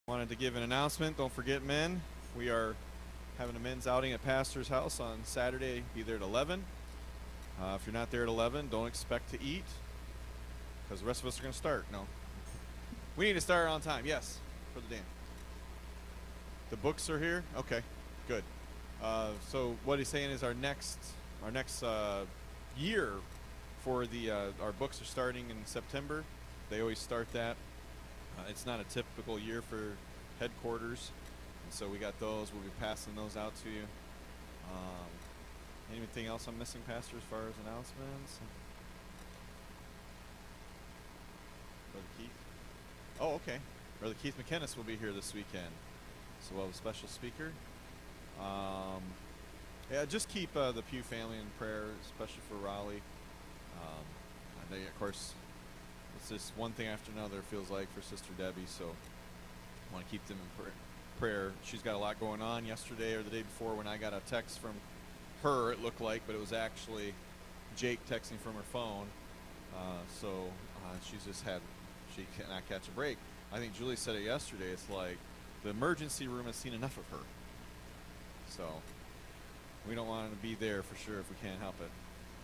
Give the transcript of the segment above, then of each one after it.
Wanted to give an announcement. Don't forget, men. We are having a men's outing at Pastor's house on Saturday. Be there at 11. If you're not there at 11, don't expect to eat because the rest of us are going to start. No. We need to start on time. Yes, for the Dan. The books are here? Okay, good. So what he's saying is our next year for our books are starting in September. They always start that. It's not a typical year for headquarters, and so we got those. We'll be passing those out to you. Anything else I'm missing, Pastor, as far as announcements? Brother Keith? Oh, okay. Brother Keith McKennis will be here this weekend, so we'll have a special speaker. Yeah, just keep the Pugh family in prayer, especially for Raleigh. I know, of course, it's just one thing after another, it feels like, for Sister Debbie, so I want to keep them in prayer. She's got a lot going on. Yesterday or the day before when I got a text from her, it looked like, but it was actually Jake texting from her phone. She cannot catch a break. I think Julie said it yesterday. It's like the emergency room has seen enough of her. So we don't want to be there for sure if we can't help it.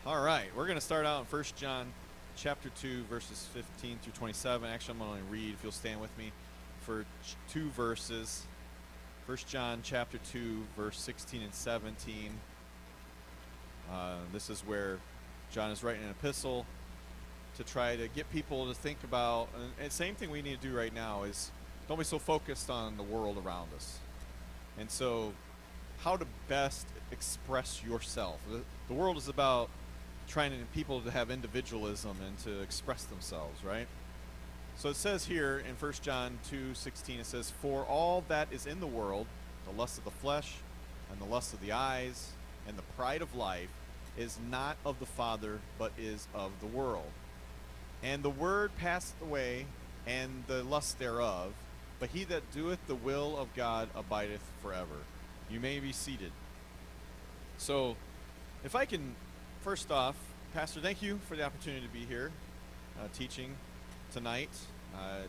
All right, we're going to start out in 1 John chapter 2, verses 15 through 27. Actually, I'm going to only read, if you'll stand with me, for two verses. 1 John chapter 2, verse 16 and 17. This is where John is writing an epistle to try to get people to think about, and same thing we need to do right now is don't be so focused on the world around us. And so how to best express yourself. The world is about trying to people to have individualism and to express themselves, right? So it says here in 1 John 2:16, it says, "For all that is in the world, the lust of the flesh and the lust of the eyes and the pride of life, is not of the Father, but is of the world. And the word passeth away, and the lust thereof, but he that doeth the will of God abideth forever." You may be seated. So, if I can, first off, Pastor, thank you for the opportunity to be here teaching tonight.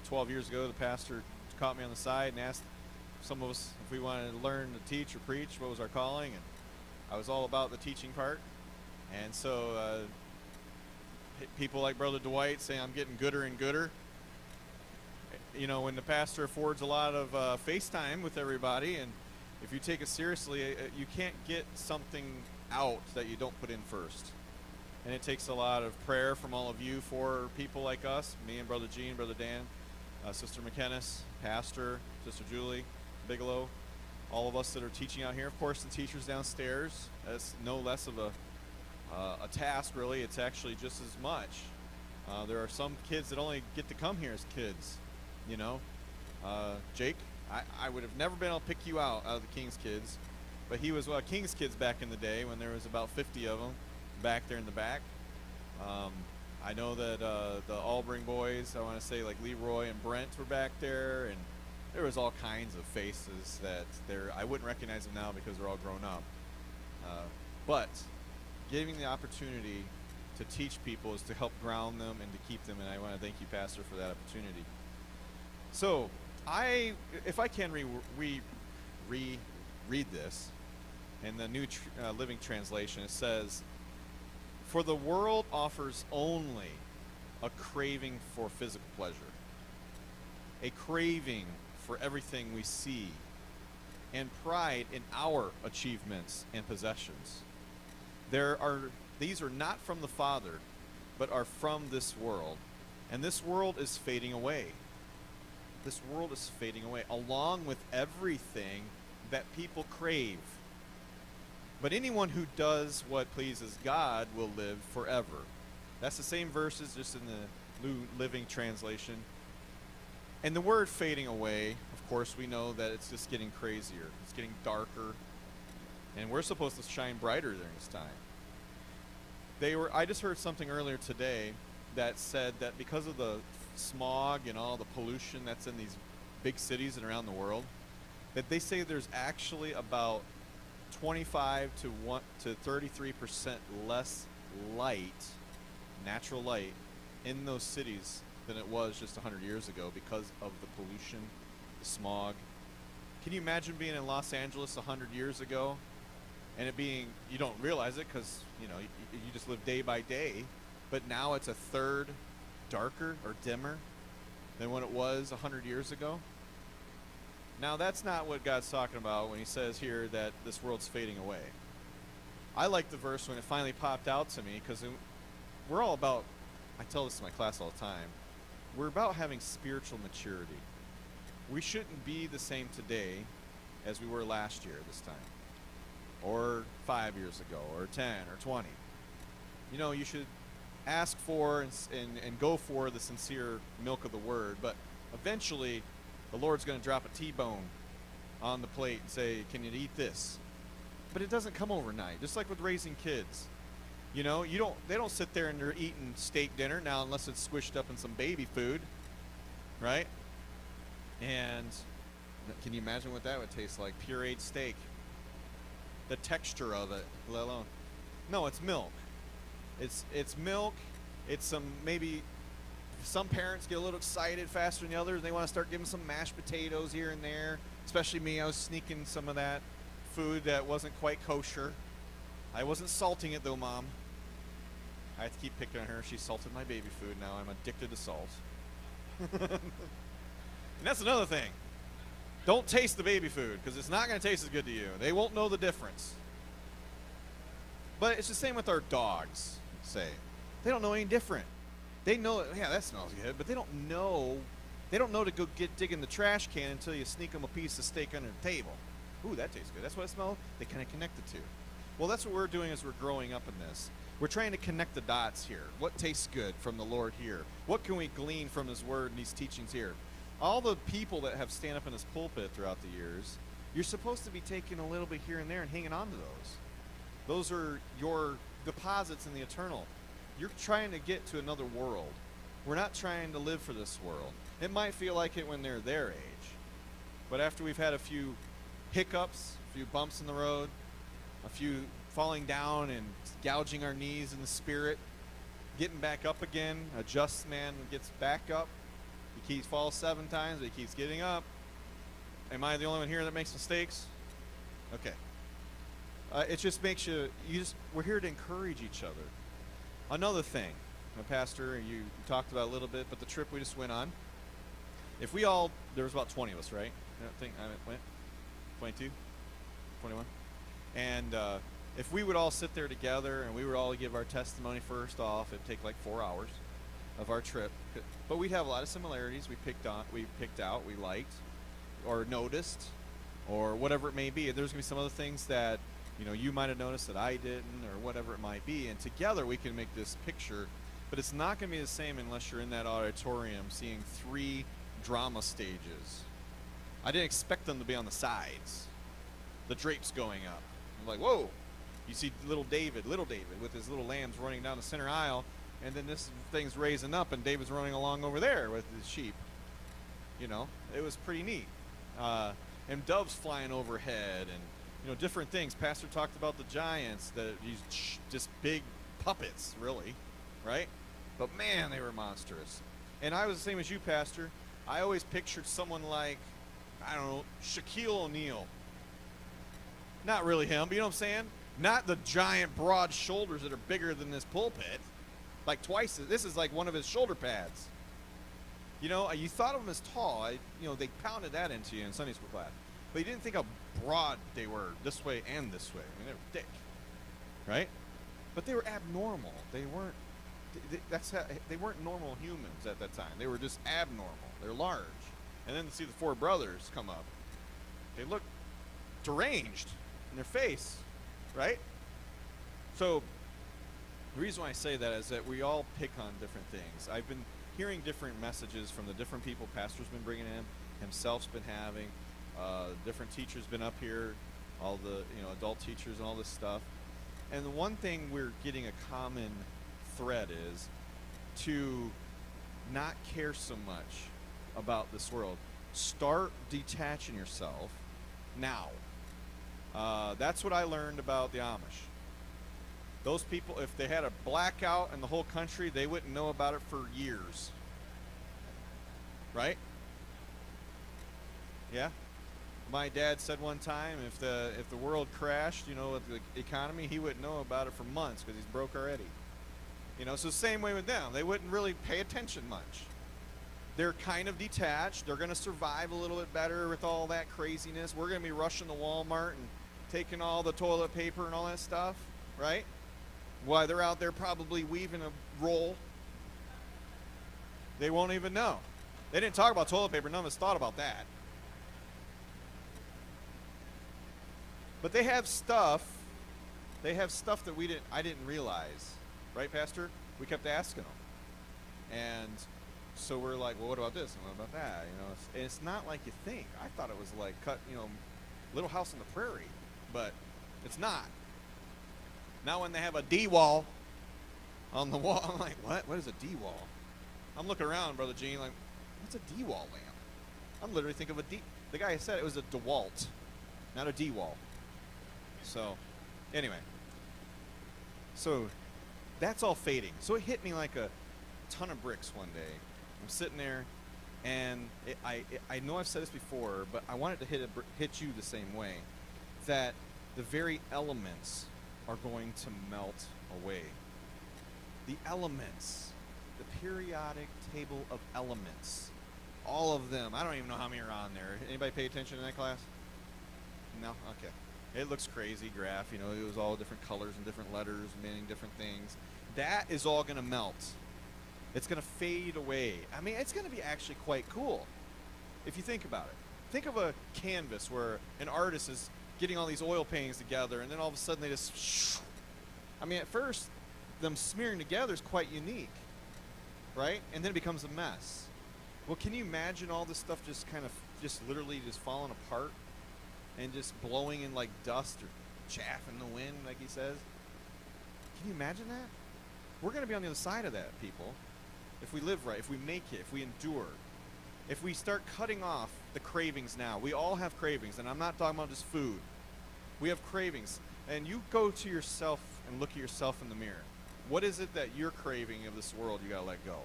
12 years ago, the pastor caught me on the side and asked some of us if we wanted to learn to teach or preach, what was our calling, and I was all about the teaching part. And so people like Brother Dwight say I'm getting gooder and gooder. You know, when the pastor affords a lot of FaceTime with everybody, and if you take it seriously, you can't get something out that you don't put in first. And it takes a lot of prayer from all of you for people like us, me and Brother Gene, Brother Dan, Sister McKennis, Pastor, Sister Julie Bigelow, all of us that are teaching out here. Of course, the teachers downstairs. That's no less of a task, really. It's actually just as much. There are some kids that only get to come here as kids, you know. Jake, I would have never been able to pick you out of the King's kids, but he was King's kids back in the day when there was about 50 of them back there in the back. I know that the Albring boys, I want to say like Leroy and Brent were back there, and there was all kinds of faces that I wouldn't recognize them now because they're all grown up. But giving the opportunity to teach people is to help ground them and to keep them, and I want to thank you, Pastor, for that opportunity. So, if I can reread this, in the New Living Translation, it says, "For the world offers only a craving for physical pleasure, a craving for everything we see, and pride in our achievements and possessions. These are not from the Father, but are from this world, and this world is fading away." This world is fading away, along with everything that people crave. "But anyone who does what pleases God will live forever." That's the same verses, just in the New Living Translation. And the word fading away, of course, we know that it's just getting crazier. It's getting darker. And we're supposed to shine brighter during this time. I just heard something earlier today that said that because of the smog and all the pollution that's in these big cities and around the world, that they say there's actually about 25 to 33% less light, natural light, in those cities than it was just 100 years ago because of the pollution the smog. Can you imagine being in Los Angeles 100 years ago and it being, you don't realize it because, you just live day by day, but now it's a third darker or dimmer than when it was 100 years ago? Now, that's not what God's talking about when he says here that this world's fading away. I like the verse when it finally popped out to me because we're all about, I tell this to my class all the time, we're about having spiritual maturity. We shouldn't be the same today as we were last year this time, or 5 years ago, or 10, or 20. You should ask for and go for the sincere milk of the word, but eventually the Lord's going to drop a T-bone on the plate and say, can you eat this? But it doesn't come overnight, just like with raising kids. They don't sit there and they're eating steak dinner now unless it's squished up in some baby food, right? And can you imagine what that would taste like? Pureed steak. The texture of it, let alone. No, it's milk. It's milk. It's maybe some parents get a little excited faster than the others. They want to start giving some mashed potatoes here and there. Especially me, I was sneaking some of that food that wasn't quite kosher. I wasn't salting it though, Mom. I have to keep picking on her. She salted my baby food. Now I'm addicted to salt. And that's another thing. Don't taste the baby food because it's not going to taste as good to you. They won't know the difference. But it's the same with our dogs, say. They don't know any different. They know, yeah, that smells good, but they don't know to go dig in the trash can until you sneak them a piece of steak under the table. Ooh, that tastes good. That's what it smells. They kind of connect the two. Well, that's what we're doing as we're growing up in this. We're trying to connect the dots here. What tastes good from the Lord here? What can we glean from his word and these teachings here? All the people that have stand up in this pulpit throughout the years, you're supposed to be taking a little bit here and there and hanging on to those. Those are your deposits in the eternal. You're trying to get to another world. We're not trying to live for this world. It might feel like it when they're their age. But after we've had a few hiccups, a few bumps in the road, a few falling down and gouging our knees in the spirit, getting back up again, a just man gets back up. He falls 7 times, but he keeps getting up. Am I the only one here that makes mistakes? Okay. It just makes we're here to encourage each other. Another thing, Pastor, you talked about a little bit, but the trip we just went on, there was about 20 of us, right? I think I went 22, 21. And if we would all sit there together and we would all give our testimony first off, it'd take like 4 hours of our trip. But we'd have a lot of similarities we picked out, we liked, or noticed, or whatever it may be. There's going to be some other things that you might have noticed that I didn't, or whatever it might be. And together we can make this picture. But it's not going to be the same unless you're in that auditorium seeing 3 drama stages. I didn't expect them to be on the sides. The drapes going up. I'm like, whoa. You see little David with his little lambs running down the center aisle, and then this thing's raising up, and David's running along over there with his sheep. It was pretty neat. And doves flying overhead, and different things. Pastor talked about the giants, these just big puppets, really, right? But man, they were monstrous. And I was the same as you, Pastor. I always pictured someone like, I don't know, Shaquille O'Neal. Not really him, but you know what I'm saying? Not the giant broad shoulders that are bigger than this pulpit. Like twice. This is like one of his shoulder pads. You thought of them as tall. They pounded that into you in Sunday school class. But you didn't think how broad they were this way and this way. I mean, they were thick, right? But they were abnormal. They weren't. They weren't normal humans at that time. They were just abnormal. They're large. And then to see the 4 brothers come up, they look deranged in their face, right? So the reason why I say that is that we all pick on different things. I've been hearing different messages from the different people Pastor's been bringing in, himself's been having, different teachers been up here, all the adult teachers and all this stuff. And the one thing we're getting a common thread is to not care so much about this world. Start detaching yourself now. That's what I learned about the Amish. Those people, if they had a blackout in the whole country, they wouldn't know about it for years. Right? Yeah. My dad said one time, if the world crashed, with the economy, he wouldn't know about it for months because he's broke already. So same way with them. They wouldn't really pay attention much. They're kind of detached. They're going to survive a little bit better with all that craziness. We're going to be rushing to Walmart and taking all the toilet paper and all that stuff, right? While they're out there probably weaving a roll. They won't even know. They didn't talk about toilet paper. None of us thought about that. But they have stuff. They have stuff that I didn't realize. Right, Pastor? We kept asking them. And so we're like, well, what about this and what about that? It's not like you think. I thought it was like Little House on the Prairie, but it's not. Now when they have a D-wall on the wall, I'm like, what? What is a D-wall? I'm looking around, Brother Gene, like, what's a D-wall lamp? I'm literally thinking of the guy said it was a DeWalt, not a D-wall. So, anyway. So, that's all fading. So it hit me like a ton of bricks one day. I'm sitting there, and I know I've said this before, but I wanted to hit you the same way, that the very elements are going to melt away. The elements, the periodic table of elements, all of them. I don't even know how many are on there. Anybody pay attention in that class? No? Okay. It looks crazy graph, it was all different colors and different letters meaning different things. That is all going to melt. It's going to fade away. I mean, it's going to be actually quite cool if you think about it. Think of a canvas where an artist is getting all these oil paintings together, and then all of a sudden they just, at first, them smearing together is quite unique, right? And then it becomes a mess. Well, can you imagine all this stuff just literally just falling apart? And just blowing in like dust or chaff in the wind, like he says. Can you imagine that? We're going to be on the other side of that, people. If we live right, if we make it, if we endure. If we start cutting off the cravings now. We all have cravings, and I'm not talking about just food. We have cravings. And you go to yourself and look at yourself in the mirror. What is it that you're craving of this world you got to let go?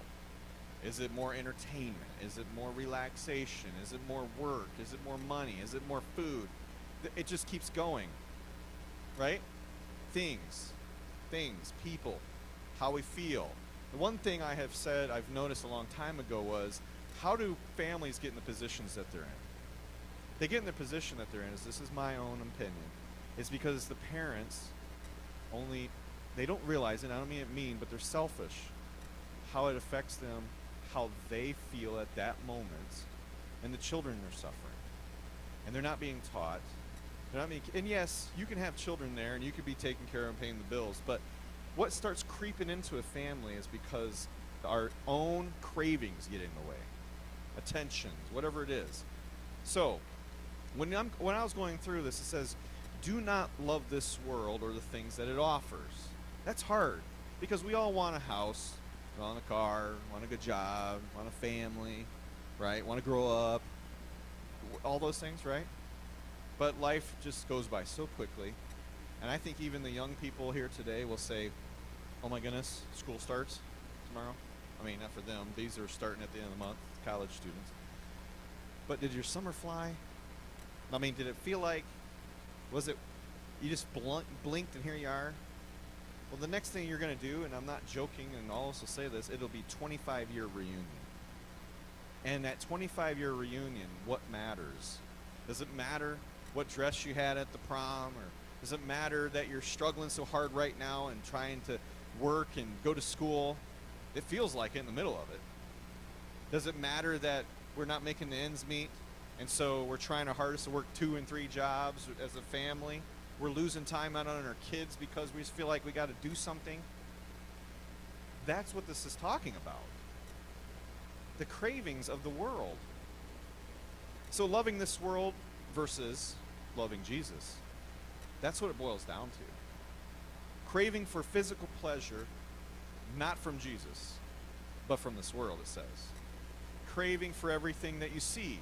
Is it more entertainment? Is it more relaxation? Is it more work? Is it more money? Is it more food? It just keeps going, right? Things, people, how we feel. The one thing I've noticed a long time ago was, how do families get in the positions that they're in? They get in the position that they're in, this is my own opinion, it's because the parents they don't realize it, I don't mean it mean, but they're selfish. How it affects them, how they feel at that moment, and the children are suffering. And they're not being taught. And yes, you can have children there, and you could be taking care of and paying the bills, but what starts creeping into a family is because our own cravings get in the way. Attentions, whatever it is. So, when I was going through this, it says, do not love this world or the things that it offers. That's hard, because we all want a house, want a car, want a good job, want a family, right? Want to grow up, all those things, right? But life just goes by so quickly. And I think even the young people here today will say, oh my goodness, school starts tomorrow. I mean, not for them. These are starting at the end of the month, college students. But did your summer fly? I mean, did it feel like, you just blinked and here you are? Well, the next thing you're going to do, and I'm not joking, and I'll also say this, it'll be 25-year reunion. And that 25-year reunion, what matters? Does it matter what dress you had at the prom? Or does it matter that you're struggling so hard right now and trying to work and go to school? It feels like it in the middle of it. Does it matter that we're not making the ends meet, and so we're trying our hardest to work 2 and 3 jobs as a family? We're losing time out on our kids because we just feel like we got to do something. That's what this is talking about. The cravings of the world. So loving this world versus loving Jesus. That's what it boils down to. Craving for physical pleasure, not from Jesus, but from this world, it says. Craving for everything that you see,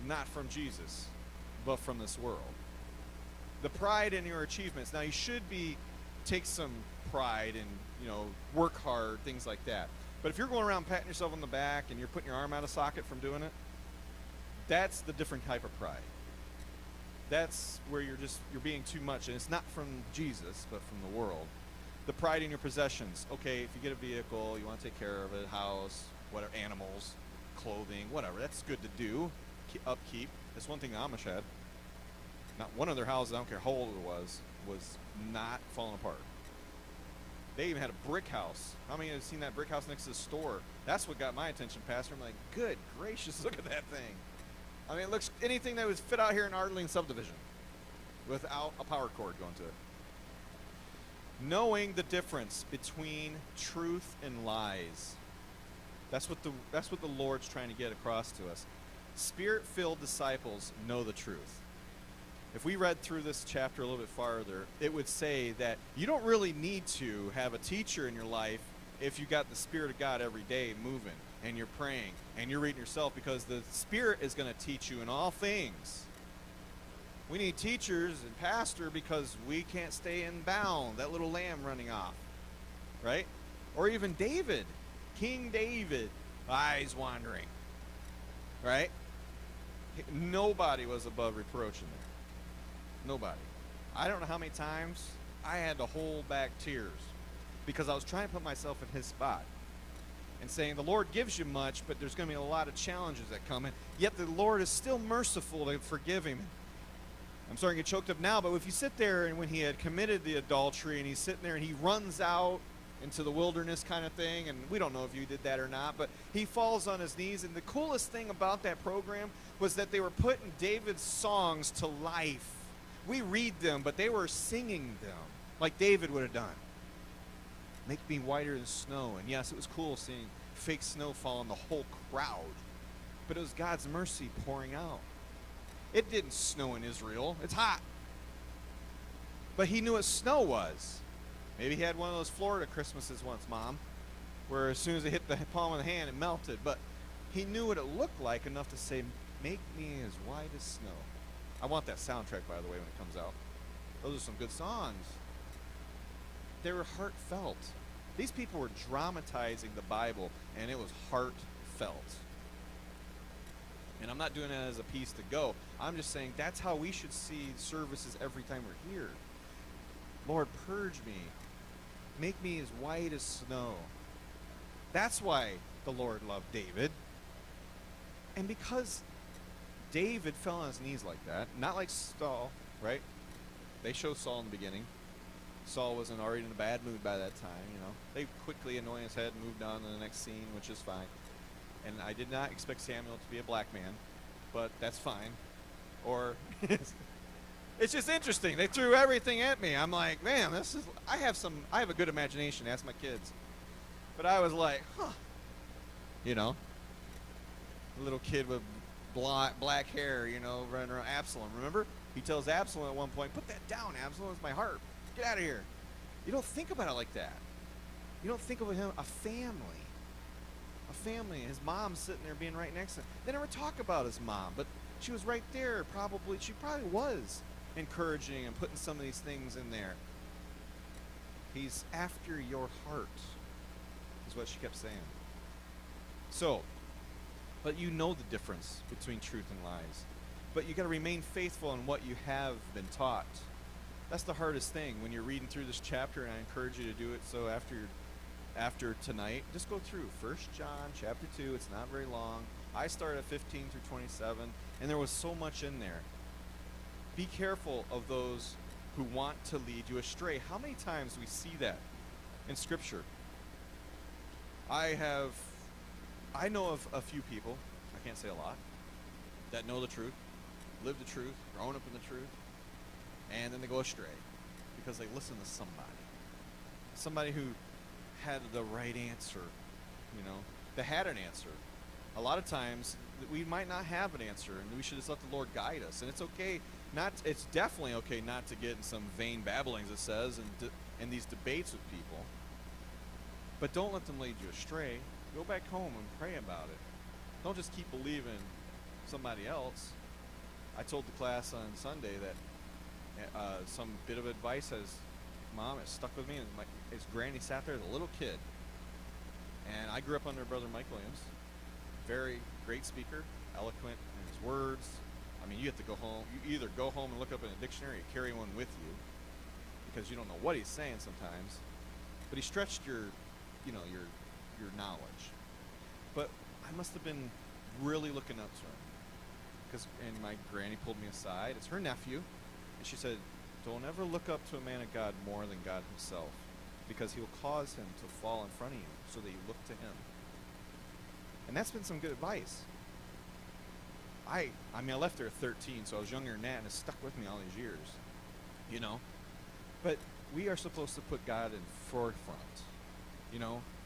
not from Jesus, but from this world. The pride in your achievements. Now, you should take some pride and, work hard, things like that. But if you're going around patting yourself on the back and you're putting your arm out of socket from doing it, That's the different type of pride. That's where you're being too much, and it's not from Jesus, but from the world. The pride in your possessions. Okay, if you get a vehicle, you want to take care of it, house, whatever, animals, clothing, whatever. That's good to do. Upkeep. That's one thing the Amish had. Not one of their houses, I don't care how old it was not falling apart. They even had a brick house. How many have seen that brick house next to the store? That's what got my attention, Pastor. I'm like, good gracious, look at that thing. I mean, it looks anything that was fit out here in Ardling subdivision without a power cord going to it. Knowing the difference between truth and lies. That's what the Lord's trying to get across to us. Spirit-filled disciples know the truth. If we read through this chapter a little bit farther, it would say that you don't really need to have a teacher in your life if you got the Spirit of God every day moving, and you're praying, and you're reading yourself, because the Spirit is going to teach you in all things. We need teachers and pastor because we can't stay in bound. That little lamb running off, right? Or even David, King David, eyes wandering, right? Nobody was above reproach in there. Nobody. I don't know how many times I had to hold back tears because I was trying to put myself in his spot and saying the Lord gives you much, but there's going to be a lot of challenges that come in. Yet the Lord is still merciful to forgive him. I'm starting to get choked up now, but if you sit there and when he had committed the adultery and he's sitting there and he runs out into the wilderness kind of thing, and we don't know if you did that or not, but he falls on his knees, and the coolest thing about that program was that they were putting David's songs to life. We read them, but they were singing them like David would have done. Make me whiter than snow. And yes, it was cool seeing fake snow fall on the whole crowd, but it was God's mercy pouring out. It didn't snow in Israel. It's hot. But he knew what snow was. Maybe he had one of those Florida Christmases once, Mom, where as soon as it hit the palm of the hand, it melted. But he knew what it looked like enough to say, make me as white as snow. I want that soundtrack, by the way, when it comes out. Those are some good songs. They were heartfelt. These people were dramatizing the Bible, and it was heartfelt. And I'm not doing that as a piece to go. I'm just saying that's how we should see services every time we're here. Lord, purge me. Make me as white as snow. That's why the Lord loved David. And because David fell on his knees like that, not like Saul, right? They show Saul in the beginning. Saul wasn't already in a bad mood by that time, you know. They quickly anointed his head and moved on to the next scene, which is fine. And I did not expect Samuel to be a black man, but that's fine. Or it's just interesting. They threw everything at me. I'm like, man, I have a good imagination. Ask my kids. But I was like, huh. You know, a little kid with black hair, you know, running around. Absalom, remember? He tells Absalom at one point, put that down, Absalom, it's my harp. Get out of here. You don't think about it like that. You don't think of him, a family. A family. His mom's sitting there being right next to him. They never talk about his mom, but she was right there. She probably was encouraging and putting some of these things in there. He's after your heart, is what she kept saying. So, but you know the difference between truth and lies. But you got to remain faithful in what you have been taught. That's the hardest thing when you're reading through this chapter, and I encourage you to do it. So after tonight, just go through 1 John chapter 2. It's not very long. I started at 15 through 27, and there was so much in there. Be careful of those who want to lead you astray. How many times do we see that in Scripture? I know of a few people, I can't say a lot, that know the truth, live the truth, grown up in the truth, and then they go astray because they listen to somebody who had the right answer, you know. They had an answer. A lot of times we might not have an answer, and we should just let the Lord guide us. And it's okay it's definitely okay not to get in some vain babblings, it says, and these debates with people. But don't let them lead you astray. Go back home and pray about it. Don't just keep believing somebody else. I told the class on Sunday that some bit of advice Mom, it stuck with me. And his granny sat there as a little kid. And I grew up under Brother Mike Williams. Very great speaker, eloquent in his those words. I mean, you have to go home. You either go home and look up in a dictionary or carry one with you because you don't know what he's saying sometimes. But he stretched your knowledge. But I must have been really looking up to him. And my granny pulled me aside. It's her nephew. And she said, don't ever look up to a man of God more than God himself, because he will cause him to fall in front of you so that you look to him. And that's been some good advice. I left there at 13, so I was younger than that, and it stuck with me all these years. But we are supposed to put God in forefront.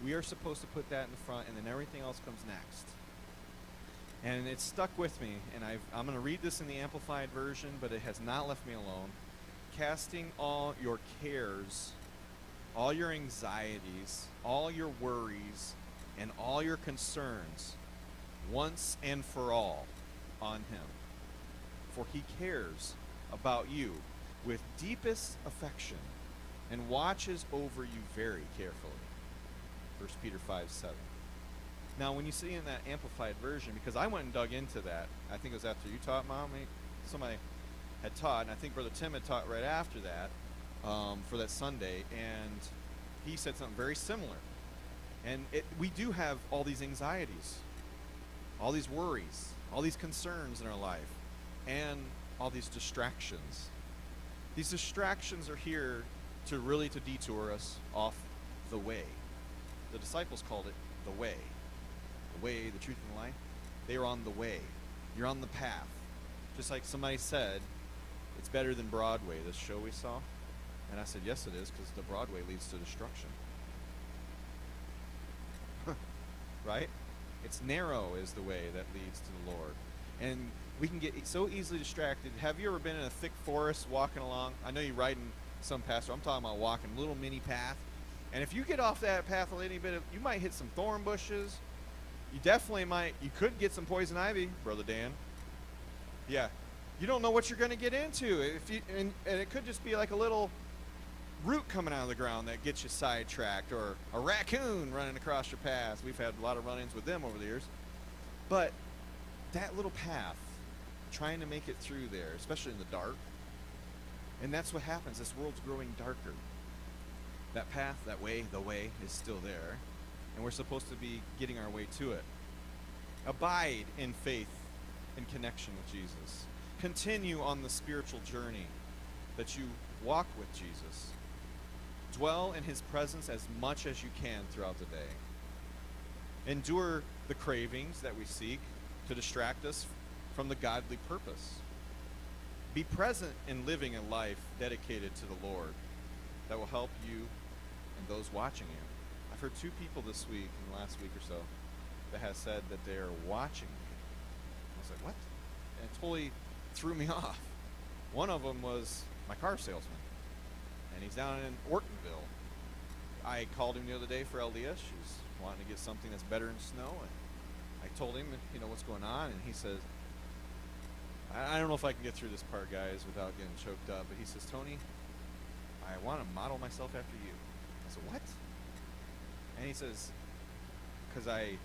We are supposed to put that in the front, and then everything else comes next. And it stuck with me, and I'm going to read this in the Amplified Version, but it has not left me alone. Casting all your cares, all your anxieties, all your worries, and all your concerns, once and for all, on him. For he cares about you with deepest affection and watches over you very carefully. 1 Peter 5:7. Now, when you see in that Amplified Version, because I went and dug into that, I think it was after you taught, Mom, somebody had taught, and I think Brother Tim had taught right after that for that Sunday, and he said something very similar. And we do have all these anxieties, all these worries, all these concerns in our life, and all these distractions. These distractions are here to detour us off the way. The disciples called it the way. The way, the truth, and the life. They are on the way. You're on the path. Just like somebody said, it's better than Broadway, this show we saw. And I said, yes it is, because the Broadway leads to destruction. Right? It's narrow is the way that leads to the Lord. And we can get so easily distracted. Have you ever been in a thick forest walking along? I know you're riding some path, so I'm talking about walking a little mini path. And if you get off that path a little bit, you might hit some thorn bushes. You could get some poison ivy, Brother Dan. Yeah. You don't know what you're going to get into. And it could just be like a little root coming out of the ground that gets you sidetracked, or a raccoon running across your path. We've had a lot of run-ins with them over the years. But that little path, trying to make it through there, especially in the dark, and that's what happens. This world's growing darker. That path, that way, the way is still there, and we're supposed to be getting our way to it. Abide in faith and connection with Jesus. Continue on the spiritual journey that you walk with Jesus. Dwell in his presence as much as you can throughout the day. Endure the cravings that we seek to distract us from the godly purpose. Be present in living a life dedicated to the Lord that will help you and those watching you. I've heard 2 people this week, in the last week or so, that have said that they're watching me. I was like, what? And it totally threw me off. One of them was my car salesman, and he's down in Ortonville. I called him the other day for LDS. She's wanting to get something that's better in snow, and I told him, what's going on, and he says, I don't know if I can get through this part, guys, without getting choked up, but he says, Tony, I want to model myself after you. I said, what? And he says, because I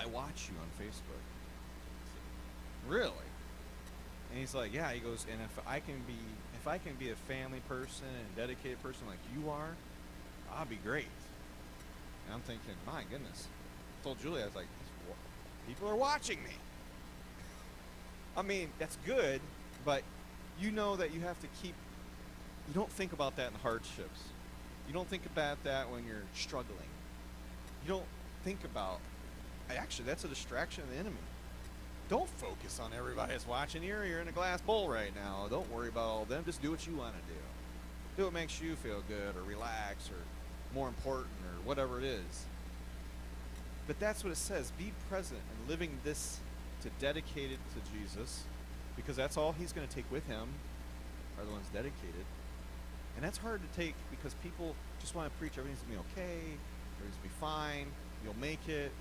watch you on Facebook. I said, really? And he's like, yeah. He goes, and if I can be a family person and a dedicated person like you are, I'll be great. And I'm thinking, my goodness. I told Julie, I was like, people are watching me. I mean, that's good, but you know that you have to you don't think about that in hardships. You don't think about that when you're struggling. You don't think about, actually, that's a distraction of the enemy. Don't focus on everybody that's watching you. You're in a glass bowl right now. Don't worry about all of them. Just do what you want to do. Do what makes you feel good or relax or more important or whatever it is. But that's what it says. Be present and living this to dedicated to Jesus, because that's all he's going to take with him are the ones dedicated. And that's hard to take because people just want to preach everything's going to be okay, everything's going to be fine, you'll make it,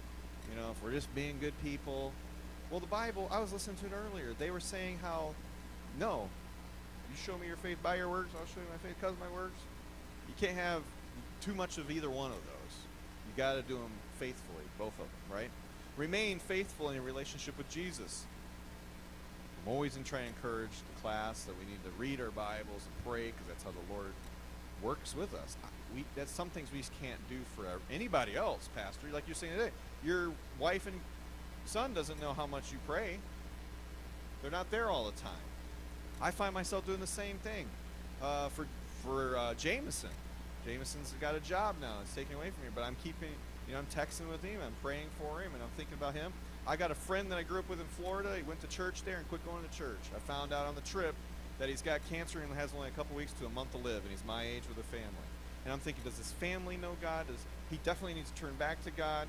if we're just being good people. Well, the Bible, I was listening to it earlier. They were saying how, no, you show me your faith by your works, I'll show you my faith because of my works. You can't have too much of either one of those. You got to do them faithfully, both of them, right? Remain faithful in your relationship with Jesus. I'm always trying to encourage the class that we need to read our Bibles and pray, because that's how the Lord works with us. That's some things we can't do for anybody else, Pastor. Like you're saying today, your wife and son doesn't know how much you pray. They're not there all the time. I find myself doing the same thing for Jameson. Jameson's got a job now. It's taken away from me, but I'm keeping, I'm texting with him. I'm praying for him, and I'm thinking about him. I got a friend that I grew up with in Florida. He went to church there and quit going to church. I found out on the trip that he's got cancer and has only a couple weeks to a month to live, and he's my age with a family. And I'm thinking, does his family know God? He definitely needs to turn back to God.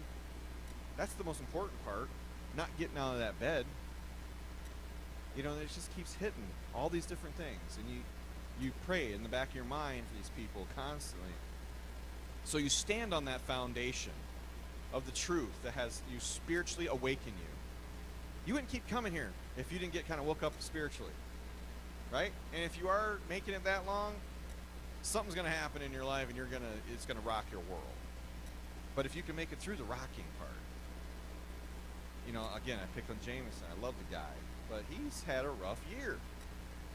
That's the most important part, not getting out of that bed. It just keeps hitting all these different things, and you pray in the back of your mind for these people constantly. So you stand on that foundation of the truth that has you spiritually awaken you. You wouldn't keep coming here if you didn't get kind of woke up spiritually, right? And if you are making it that long, something's going to happen in your life, and it's going to rock your world. But if you can make it through the rocking part, again, I picked on Jameson. I love the guy, but he's had a rough year,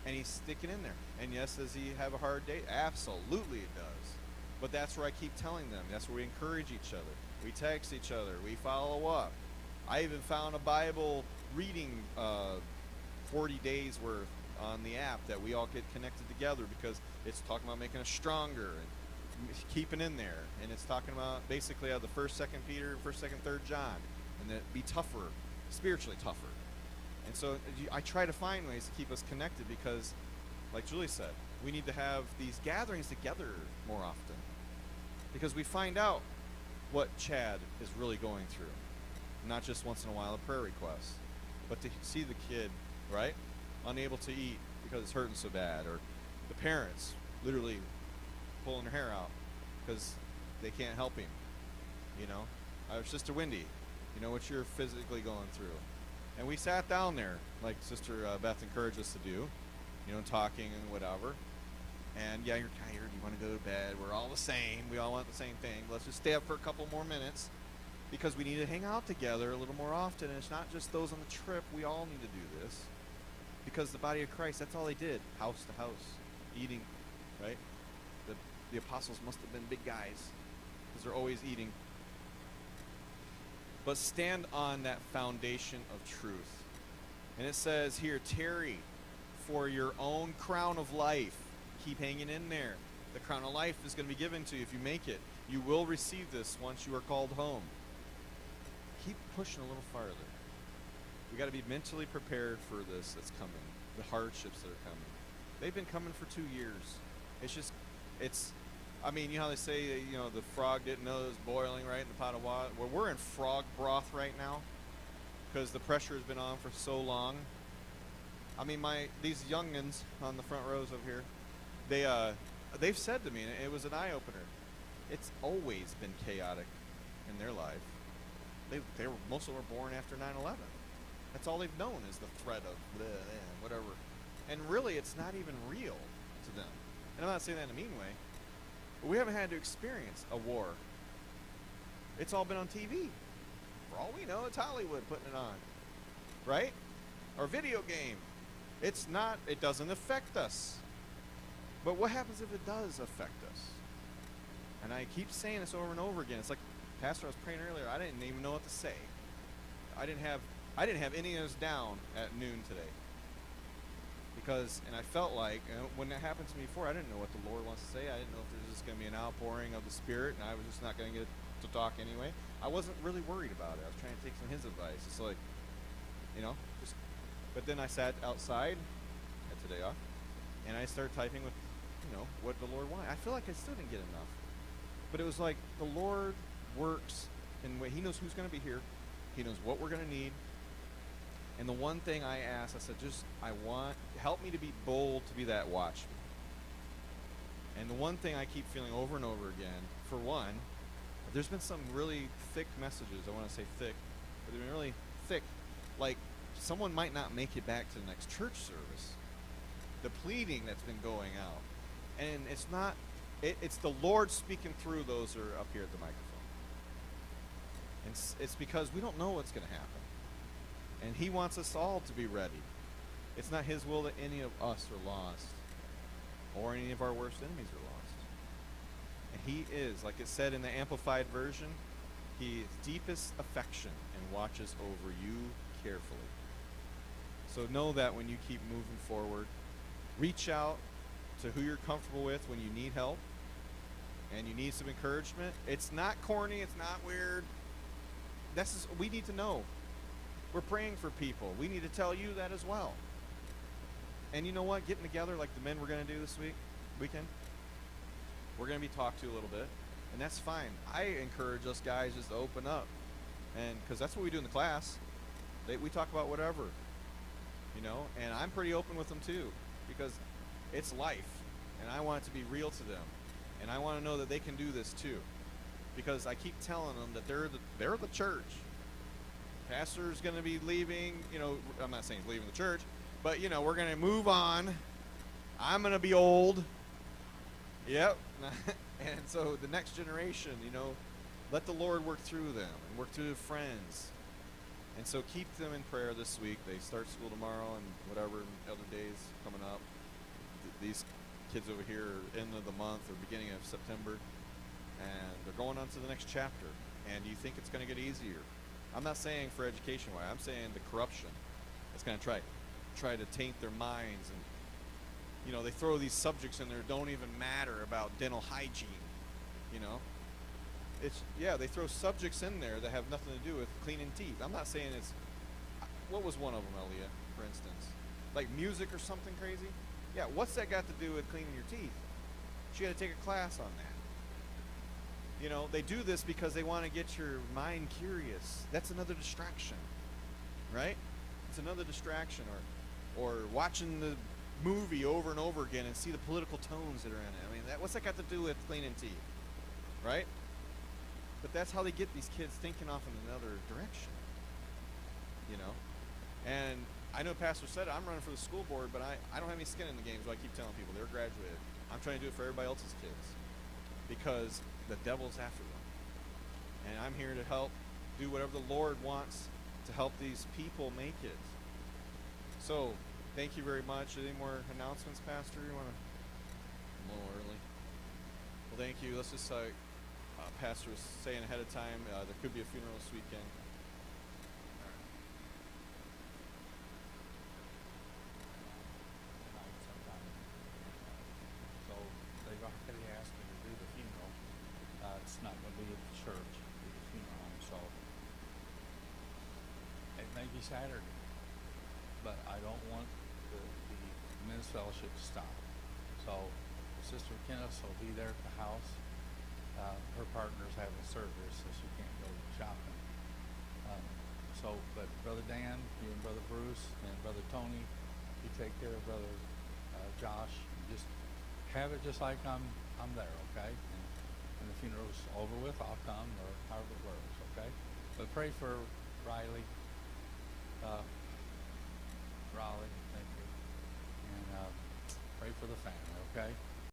and he's sticking in there. And yes, does he have a hard day? Absolutely it does. But that's where I keep telling them. That's where we encourage each other. We text each other. We follow up. I even found a Bible reading 40 days worth on the app that we all get connected together, because it's talking about making us stronger and keeping in there. And it's talking about basically the 1st, 2nd Peter, 1st, 2nd, 3rd John, and that be tougher, spiritually tougher. And so I try to find ways to keep us connected, because, like Julie said, we need to have these gatherings together more often, because we find out what Chad is really going through. Not just once in a while a prayer request, but to see the kid, right, unable to eat because it's hurting so bad, or the parents literally pulling their hair out because they can't help him. Our Sister Wendy, what you're physically going through. And we sat down there, like Sister Beth encouraged us to do, talking and whatever. And yeah, you're tired, you want to go to bed, we're all the same, we all want the same thing. Let's just stay up for a couple more minutes, because we need to hang out together a little more often. And it's not just those on the trip, we all need to do this. Because the body of Christ, that's all they did, house to house, eating, right? The apostles must have been big guys, because they're always eating. But stand on that foundation of truth. And it says here, tarry for your own crown of life. Keep hanging in there. The crown of life is going to be given to you if you make it. You will receive this once you are called home. Keep pushing a little farther. We got to be mentally prepared for this that's coming, the hardships that are coming. They've been coming for 2 years. You know how they say, the frog didn't know it was boiling, right, in the pot of water? Well, we're in frog broth right now, because the pressure has been on for so long. These youngins on the front rows over here, they've said to me, and it was an eye-opener, it's always been chaotic in their life. Most of them were born after 9/11. That's all they've known, is the threat of whatever. And really, it's not even real to them. And I'm not saying that in a mean way, but we haven't had to experience a war. It's all been on TV. For all we know, it's Hollywood putting it on, right? Or video game. It doesn't affect us. But what happens if it does affect us? And I keep saying this over and over again. It's like, Pastor, I was praying earlier, I didn't even know what to say. I didn't have any of this down at noon today. And I felt like, when that happened to me before, I didn't know what the Lord wants to say. I didn't know if there's just going to be an outpouring of the Spirit, and I was just not going to get to talk anyway. I wasn't really worried about it. I was trying to take some of his advice. It's like, but then I sat outside, had today off, and I started typing with, what the Lord wanted. I feel like I still didn't get enough. But it was like the Lord works in way. He knows who's going to be here. He knows what we're going to need. And the one thing I asked, I said, help me to be bold to be that watchman. And the one thing I keep feeling over and over again, for one, there's been some really thick messages. I want to say thick, but they've been really thick. Like, someone might not make it back to the next church service. The pleading that's been going out. And it's the Lord speaking through those who are up here at the microphone. And it's because we don't know what's going to happen. And he wants us all to be ready. It's not his will that any of us are lost or any of our worst enemies are lost. And he is, like it said in the Amplified Version, his deepest affection and watches over you carefully. So know that when you keep moving forward, reach out to who you're comfortable with when you need help and you need some encouragement. It's not corny, it's not weird. We need to know. We're praying for people. We need to tell you that as well. And you know what? Getting together like the men we're going to do this weekend, we're going to be talked to a little bit, and that's fine. I encourage us guys just to open up, and because that's what we do in the class. We talk about whatever, and I'm pretty open with them too, because it's life, and I want it to be real to them, and I want to know that they can do this too, because I keep telling them that they're the church. Pastor's going to be leaving, I'm not saying he's leaving the church, but we're going to move on. I'm going to be old. Yep. And so the next generation, let the Lord work through them and work through their friends. And so keep them in prayer this week. They start school tomorrow and whatever other days coming up. These kids over here are end of the month or beginning of September, and they're going on to the next chapter. And you think it's going to get easier? I'm not saying for education-wise. I'm saying the corruption that's going to try to taint their minds, and they throw these subjects in there that don't even matter about dental hygiene. They throw subjects in there that have nothing to do with cleaning teeth. I'm not saying it's what was one of them, Elia, for instance, like music or something crazy. Yeah, what's that got to do with cleaning your teeth? She had to take a class on that. They do this because they want to get your mind curious. That's another distraction, right? It's another distraction. Or watching the movie over and over again and see the political tones that are in it. I mean, what's that got to do with cleaning teeth, right? But that's how they get these kids thinking off in another direction, And I know Pastor said I'm running for the school board, but I don't have any skin in the game, so I keep telling people they're graduated. I'm trying to do it for everybody else's kids because the devil's after them. And I'm here to help do whatever the Lord wants to help these people make it. So, thank you very much. Any more announcements, Pastor? You want to? A little early. Well, thank you. Let's just Pastor was saying ahead of time there could be a funeral this weekend. So they've already asked me to do the funeral. It's not going to be at the church, it'll be the funeral home. So it may be Saturday, but I don't want the men's fellowship to stop. So Sister Kenneth will be there at the house. Her partner's having surgery, so she can't go shopping. But Brother Dan, you and Brother Bruce, and Brother Tony, you take care of Brother Josh. Just have it just like I'm there, okay? And when the funeral's over with, I'll come, or however it works, okay? But pray for Riley, Raleigh,